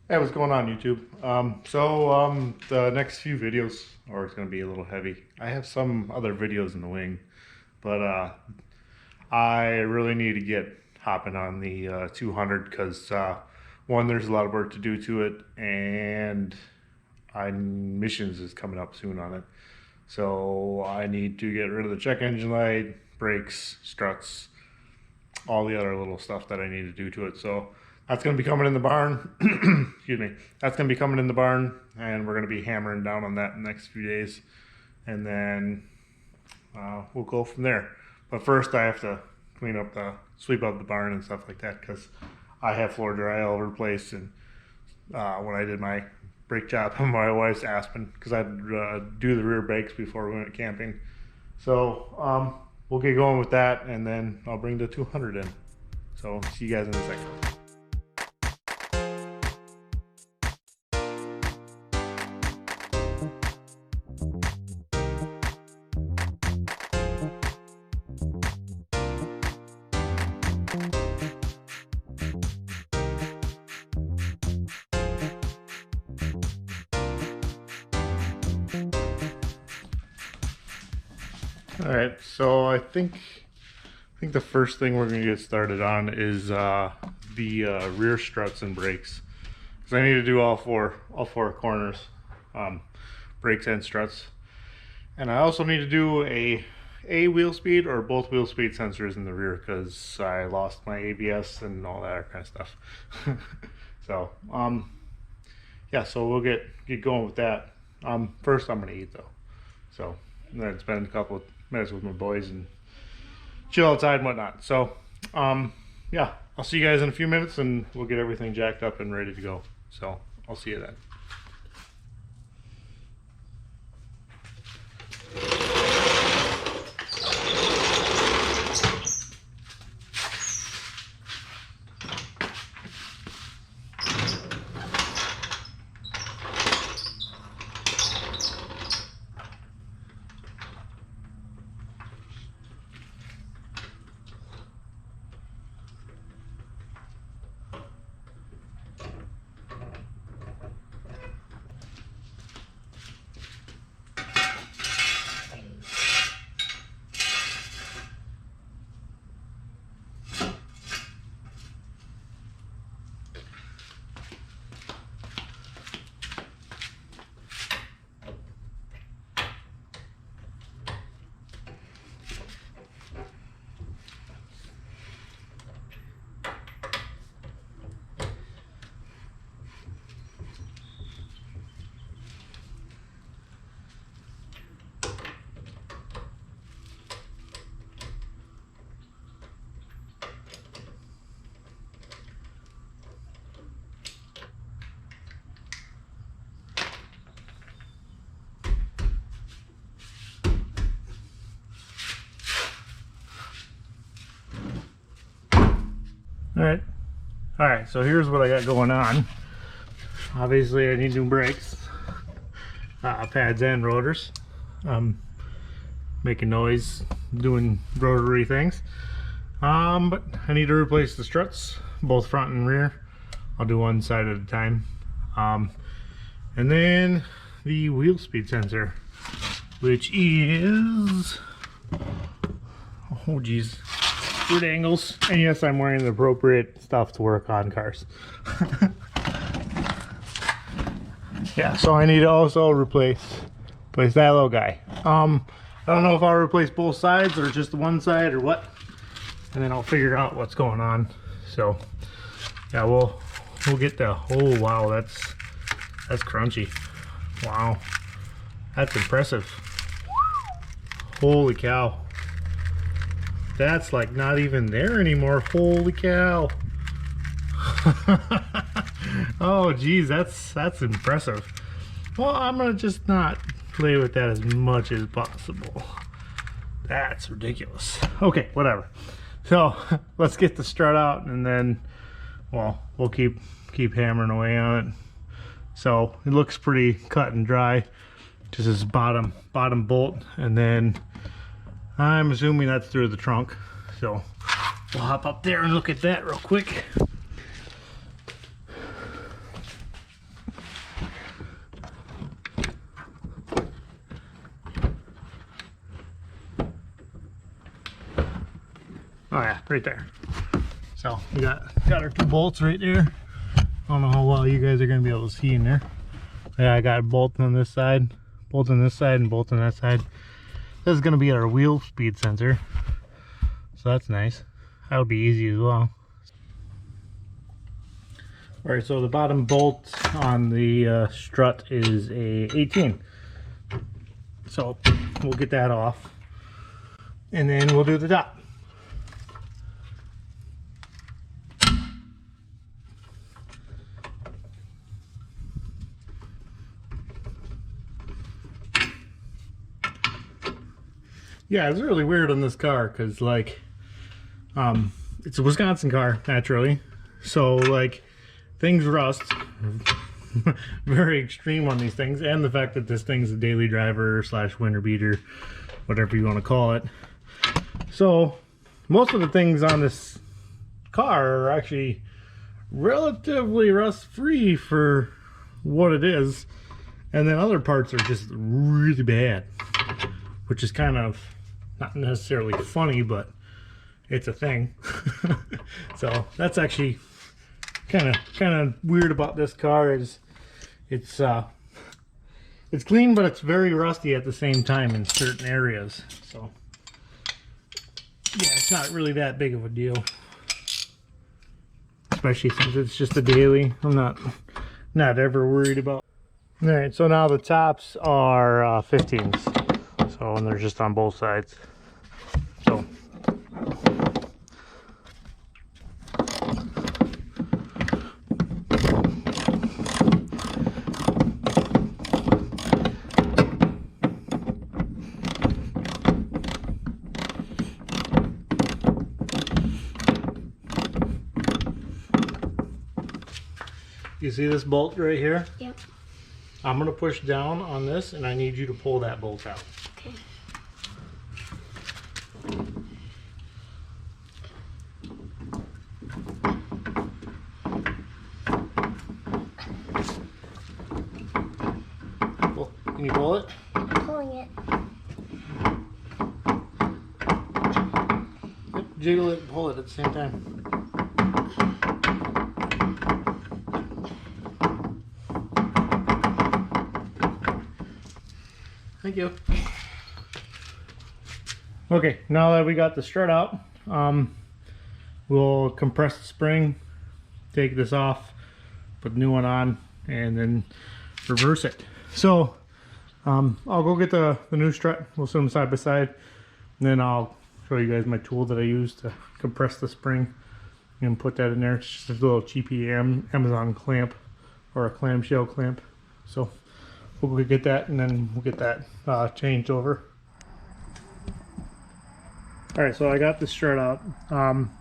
Hey, what's going on, YouTube? The next few videos are going to be a little heavy. I have some other videos in the wing, but I really need to get hopping on the 200 because one, there's a lot of work to do to it, and missions is coming up soon on it. So I need to get rid of the check engine light, brakes, struts, all the other little stuff that I need to do to it. So that's going to be coming in the barn. Excuse me. That's going to be coming in the barn, and we're going to be hammering down on that in the next few days. And then we'll go from there. But first I have to sweep up the barn and stuff like that, because I have floor dry all over the place. And when I did my brake job on my wife's Aspen, because I'd do the rear brakes before we went camping. So we'll get going with that, and then I'll bring the 200 in. So see you guys in a second. All right, so I think the first thing we're gonna get started on is the rear struts and brakes, because I need to do all four corners, brakes and struts, and I also need to do a wheel speed or both wheel speed sensors in the rear, because I lost my ABS and all that kind of stuff. So yeah, so we'll get going with that. First I'm gonna eat though, so I'm gonna spend a couple of minutes with my boys and chill outside and whatnot. So yeah, I'll see you guys in a few minutes, and we'll get everything jacked up and ready to go. So I'll see you then. All right, so here's what I got going on. Obviously I need new brakes, pads and rotors. Making noise, doing rotary things. But I need to replace the struts, both front and rear. I'll do one side at a time. And then the wheel speed sensor, which is, oh geez, good angles. And yes, I'm wearing the appropriate stuff to work on cars. Yeah, so I need to also replace that little guy. I don't know if I'll replace both sides or just the one side or what, and then I'll figure out what's going on. So yeah, we'll get the, oh wow, that's crunchy. Wow, that's impressive. Holy cow, that's like not even there anymore. Holy cow. Oh geez, that's impressive. Well, I'm gonna just not play with that as much as possible. That's ridiculous. Okay, whatever. So let's get the strut out, and then, well, we'll keep hammering away on it. So it looks pretty cut and dry. Just this bottom bolt, and then I'm assuming that's through the trunk. So we'll hop up there and look at that real quick. right there. So we got our 2 bolts right there. I don't know how well you guys are going to be able to see in there. Yeah, I got a bolt on this side, bolt on this side, and bolt on that side. This is going to be our wheel speed sensor, so that's nice. That'll be easy as well. Alright, so the bottom bolt on the strut is a 18. So we'll get that off, and then we'll do the top. Yeah, it's really weird on this car because, like, it's a Wisconsin car, naturally. So, like, things rust. Very extreme on these things. And the fact that this thing's a daily driver / winter beater, whatever you want to call it. So, most of the things on this car are actually relatively rust-free for what it is. And then other parts are just really bad. Which is kind of not necessarily funny, but it's a thing. So that's actually kind of weird about this car. Is it's clean, but it's very rusty at the same time in certain areas. So yeah, it's not really that big of a deal, especially since it's just a daily. I'm not ever worried about. All right, so now the tops are 15s. So, and they're just on both sides. So, you see this bolt right here? Yep. I'm going to push down on this, and I need you to pull that bolt out. Okay. Can you pull it? I'm pulling it. Yep, jiggle it and pull it at the same time. Thank you. Okay, now that we got the strut out, we'll compress the spring, take this off, put the new one on, and then reverse it. So I'll go get the new strut. We'll sit them side by side, and then I'll show you guys my tool that I use to compress the spring and put that in there. It's just a little cheapy Amazon clamp or a clamshell clamp. So we'll go get that, and then we'll get that changed over. Alright, so I got the strut out.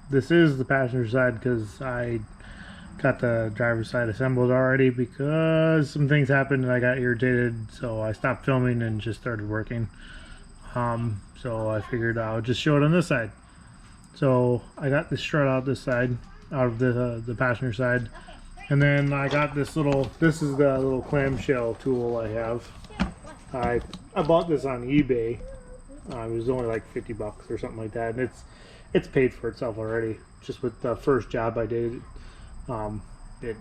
This is the passenger side because I got the driver's side assembled already because some things happened and I got irritated, so I stopped filming and just started working. So I figured I'll just show it on this side. So I got the strut out this side, out of the passenger side, and then I got this little, this is the little clamshell tool I have. I bought this on eBay. It was only like 50 bucks or something like that, and it's paid for itself already. Just with the first job I did, it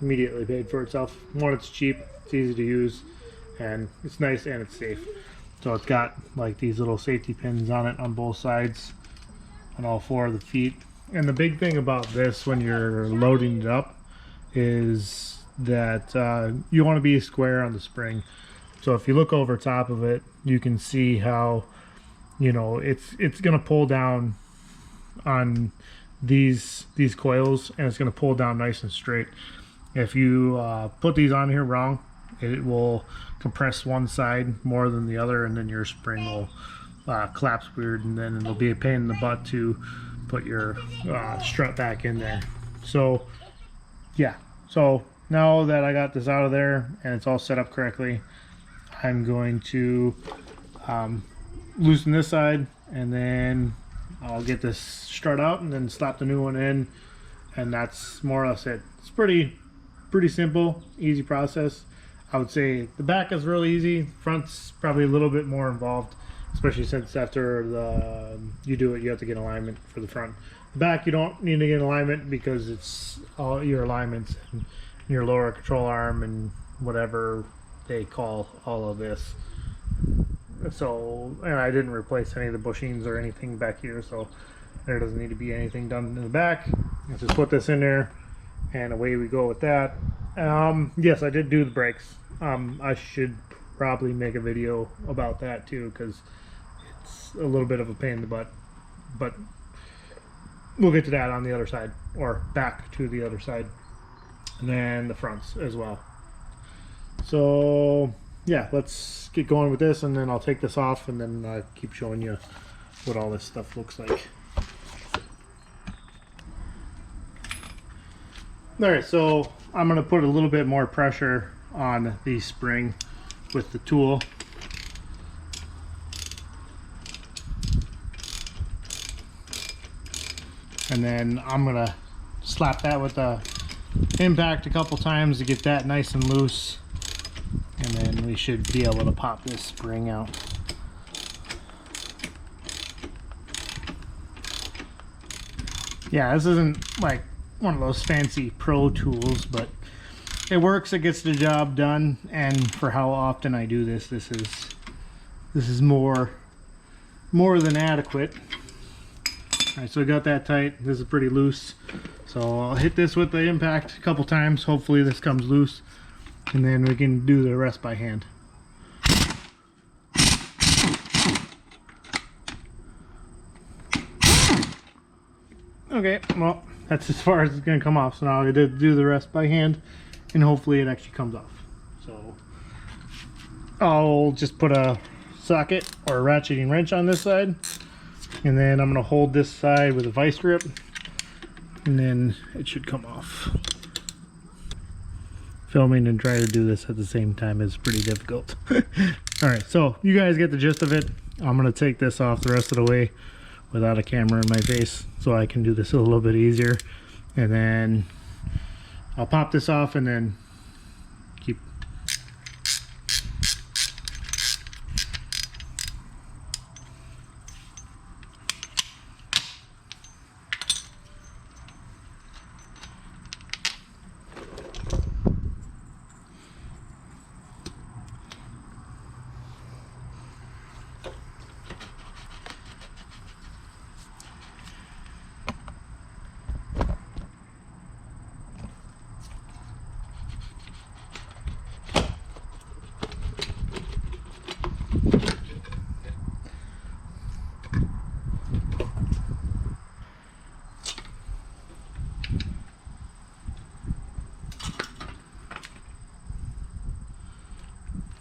immediately paid for itself. One, it's cheap, it's easy to use, and it's nice and it's safe. So it's got like these little safety pins on it on both sides, on all 4 of the feet. And the big thing about this when you're loading it up is that you want to be square on the spring. So if you look over top of it, you can see how, you know, it's gonna pull down on these coils, and it's gonna pull down nice and straight. If you put these on here wrong, it will compress one side more than the other, and then your spring will collapse weird, and then it'll be a pain in the butt to put your strut back in there. So yeah, so now that I got this out of there and it's all set up correctly, I'm going to loosen this side, and then I'll get this strut out and then slap the new one in, and that's more or less it. It's pretty simple, easy process. I would say the back is really easy. Front's probably a little bit more involved especially since after you do it, you have to get alignment for the front. The back, you don't need to get alignment because it's all your alignments and your lower control arm and whatever they call all of this. So, and I didn't replace any of the bushings or anything back here, so there doesn't need to be anything done in the back. Let's just put this in there and away we go with that. Yes, I did do the brakes. I should probably make a video about that too, because it's a little bit of a pain in the butt, but we'll get to that on the other side, or back to the other side, and then the fronts as well. So yeah, let's get going with this, and then I'll take this off, and then I'll keep showing you what all this stuff looks like. Alright, so I'm going to put a little bit more pressure on the spring with the tool. And then I'm going to slap that with the impact a couple times to get that nice and loose. And then we should be able to pop this spring out. Yeah, this isn't like one of those fancy pro tools, but it works, it gets the job done, and for how often I do this, this is more than adequate. Alright, so we got that tight. This is pretty loose. So I'll hit this with the impact a couple times. Hopefully this comes loose, and then we can do the rest by hand. Okay, well, that's as far as it's going to come off. So now I did do the rest by hand, and hopefully it actually comes off. So I'll just put a socket or a ratcheting wrench on this side, and then I'm going to hold this side with a vice grip, and then it should come off. Filming and trying to do this at the same time is pretty difficult. Alright, so you guys get the gist of it. I'm going to take this off the rest of the way without a camera in my face, so I can do this a little bit easier. And then I'll pop this off and then keep.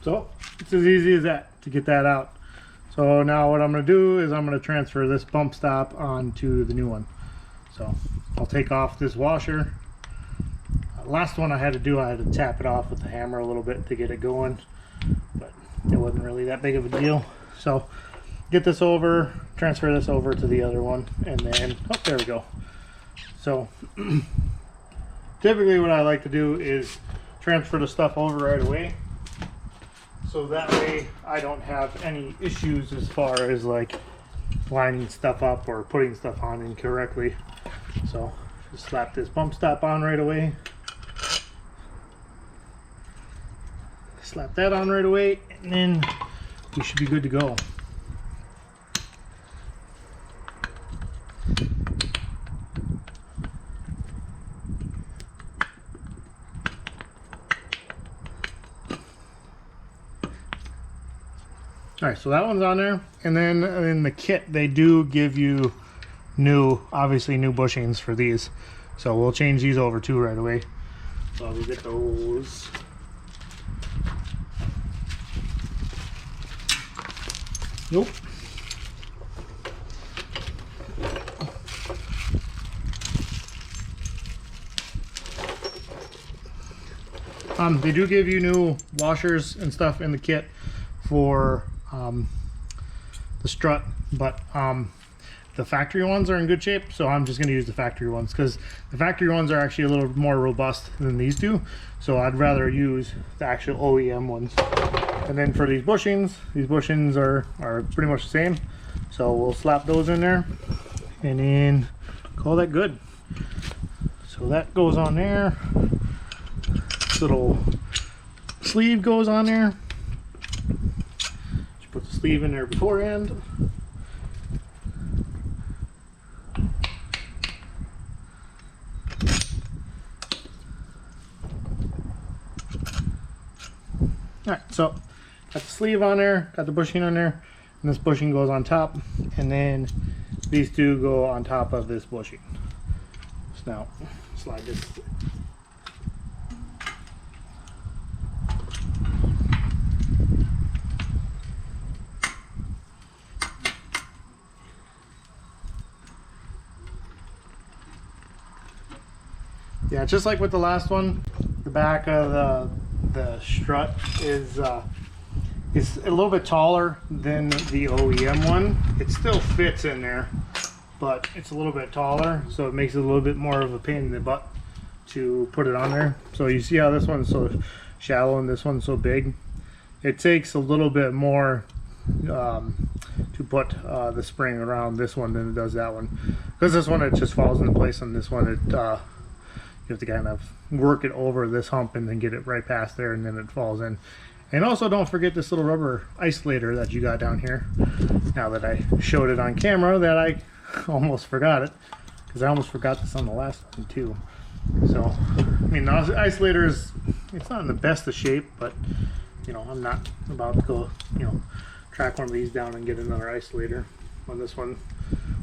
So it's as easy as that to get that out. So now what I'm going to do is I'm going to transfer this bump stop onto the new one. So I'll take off this washer. Last one I had to tap it off with the hammer a little bit to get it going, but it wasn't really that big of a deal. So get this over, transfer this over to the other one, and then, oh, there we go. So typically what I like to do is transfer the stuff over right away, so that way I don't have any issues as far as like lining stuff up or putting stuff on incorrectly. So just slap this bump stop on right away. Slap that on right away, and then we should be good to go. Alright, so that one's on there, and then in the kit they do give you obviously new bushings for these, so we'll change these over too right away. So we'll get those. Nope. They do give you new washers and stuff in the kit for the strut, but the factory ones are in good shape, so I'm just going to use the factory ones because the factory ones are actually a little more robust than these two. So I'd rather use the actual OEM ones. And then for these bushings are pretty much the same. So we'll slap those in there and then call that good. So that goes on there. This little sleeve goes on there. Just put the sleeve in there beforehand. Alright, so got the sleeve on there, got the bushing on there, and this bushing goes on top, and then these two go on top of this bushing. So now, slide this. Yeah, just like with the last one, the back of the strut is a little bit taller than the OEM one. It still fits in there, but it's a little bit taller, so it makes it a little bit more of a pain in the butt to put it on there. So you see how this one's so shallow and this one's so big? It takes a little bit more to put the spring around this one than it does that one, because this one it just falls into place. On this one you have to kind of work it over this hump and then get it right past there, and then it falls in. And also don't forget this little rubber isolator that you got down here. Now that I showed it on camera, that I almost forgot it, because I almost forgot this on the last one too. So I mean, the isolator is, it's not in the best of shape, but you know, I'm not about to go, you know, track one of these down and get another isolator. On this one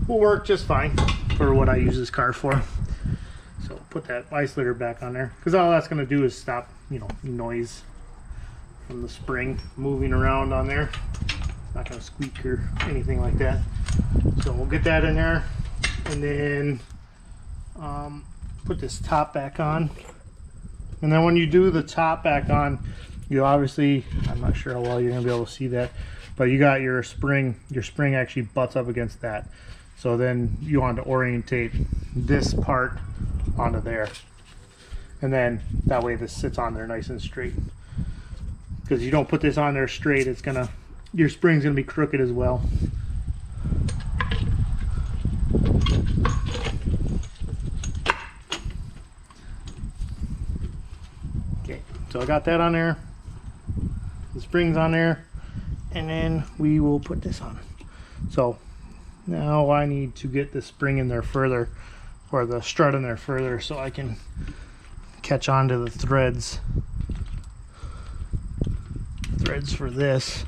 will work just fine for what I use this car for. So put that isolator back on there, because all that's going to do is stop, you know, noise from the spring moving around on there. It's not going to squeak or anything like that. So we'll get that in there, and then put this top back on. And then when you do the top back on, you obviously, I'm not sure how well you're going to be able to see that, but you got your spring actually butts up against that. So then you want to orientate this part onto there, and then that way this sits on there nice and straight. Because you don't put this on there straight, it's gonna, your spring's gonna be crooked as well. Okay, so I got that on there, the spring's on there, and then we will put this on. So now I need to get the spring in there further, or the strut in there further, so I can catch on to the threads for this.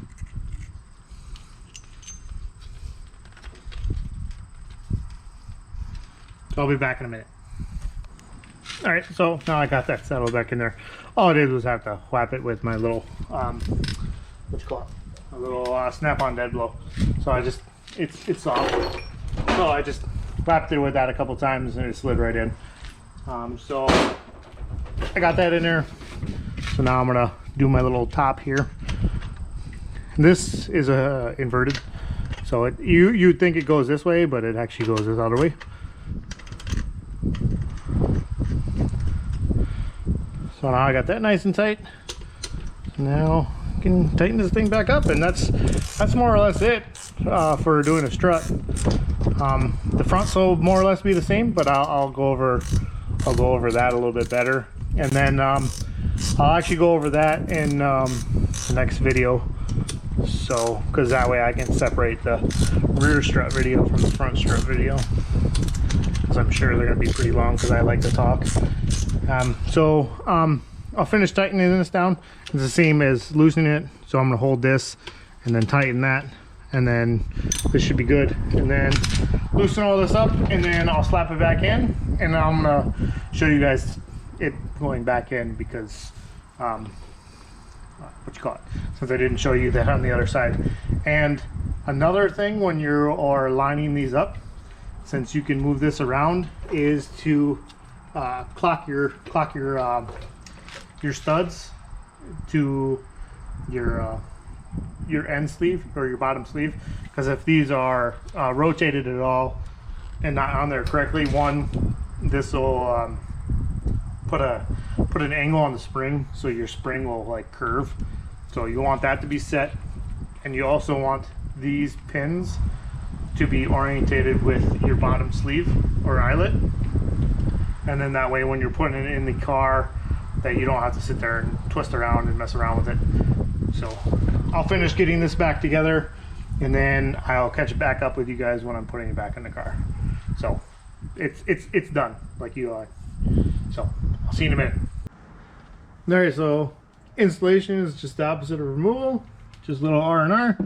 So I'll be back in a minute. All right, so now I got that settled back in there. All I did was have to whap it with my little what you call it, a little snap-on dead blow. So I just, it's soft, so I just whapped it with that a couple times and it slid right in. So I got that in there. So now I'm gonna do my little top here. This is inverted, so you'd think it goes this way, but it actually goes this other way. So now I got that nice and tight. Now I can tighten this thing back up, and that's more or less it for doing a strut. The front will more or less be the same, but I'll go over that a little bit better, and then I'll actually go over that in the next video. So, because that way I can separate the rear strut video from the front strut video, because I'm sure they're going to be pretty long, because I like to talk. I'll finish tightening this down. It's the same as loosening it, so I'm going to hold this and then tighten that, and then this should be good. And then loosen all this up, and then I'll slap it back in, and I'm going to show you guys it going back in, because what you call it, since I didn't show you that on the other side. And another thing when you are lining these up, since you can move this around, is to clock your studs to your your end sleeve or your bottom sleeve, because if these are rotated at all and not on there correctly, this will put an angle on the spring, so your spring will like curve. So you want that to be set, and you also want these pins to be orientated with your bottom sleeve or eyelet, and then that way when you're putting it in the car, that you don't have to sit there and twist around and mess around with it. So I'll finish getting this back together, and then I'll catch it back up with you guys when I'm putting it back in the car. So it's done, like you are. So I'll see you in a minute. Alright, so installation is just the opposite of removal, just a little R&R.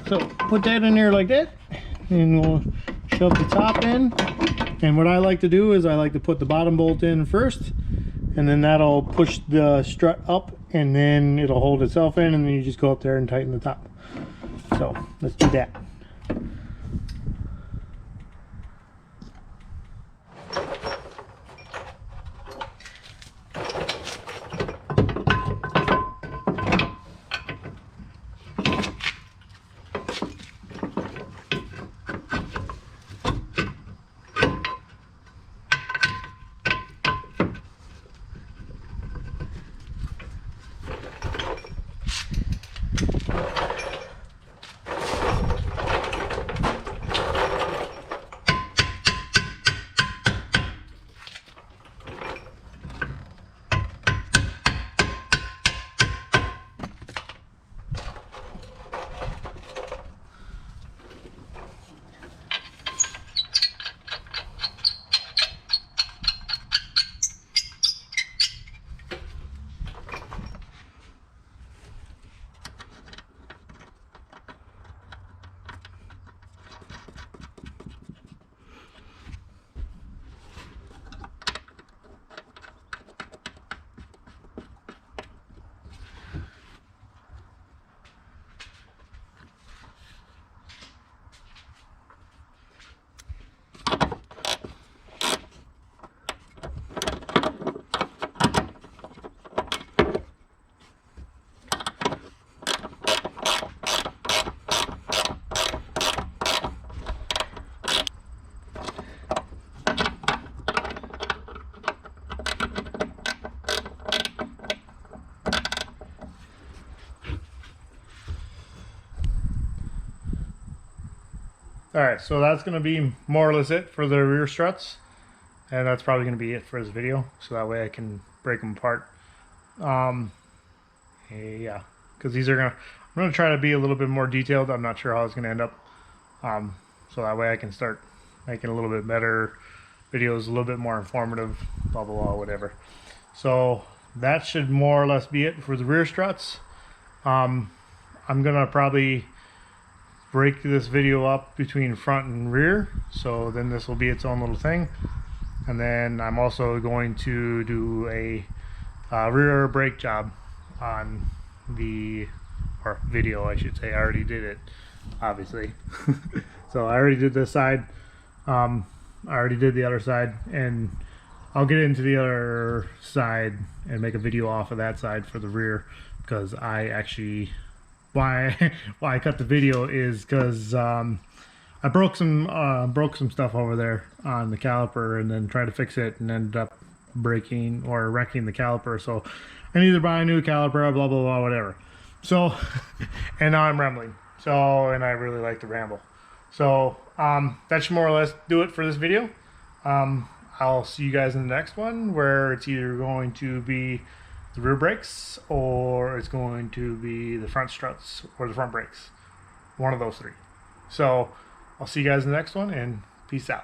So put that in there like that, and we'll shove the top in. And what I like to do is I like to put the bottom bolt in first, and then that'll push the strut up, and then it'll hold itself in, and then you just go up there and tighten the top. So let's do that. Alright, so that's going to be more or less it for the rear struts, and that's probably going to be it for this video, so that way I can break them apart. Yeah, because these are I'm going to try to be a little bit more detailed. I'm not sure how it's going to end up, so that way I can start making a little bit better videos, a little bit more informative, blah blah blah, whatever. So that should more or less be it for the rear struts. I'm going to probably break this video up between front and rear, so then this will be its own little thing. And then I'm also going to do a rear brake job on the, or video I should say. I already did it, obviously. So I already did this side, I already did the other side, and I'll get into the other side and make a video off of that side for the rear, because I actually, why I cut the video is because I broke some stuff over there on the caliper, and then tried to fix it and ended up breaking or wrecking the caliper. So I need to buy a new caliper, blah blah blah, whatever. So and now I'm rambling, so, and I really like to ramble. So that should more or less do it for this video. I'll see you guys in the next one, where it's either going to be the rear brakes, or it's going to be the front struts or the front brakes. One of those three. So I'll see you guys in the next one, and peace out.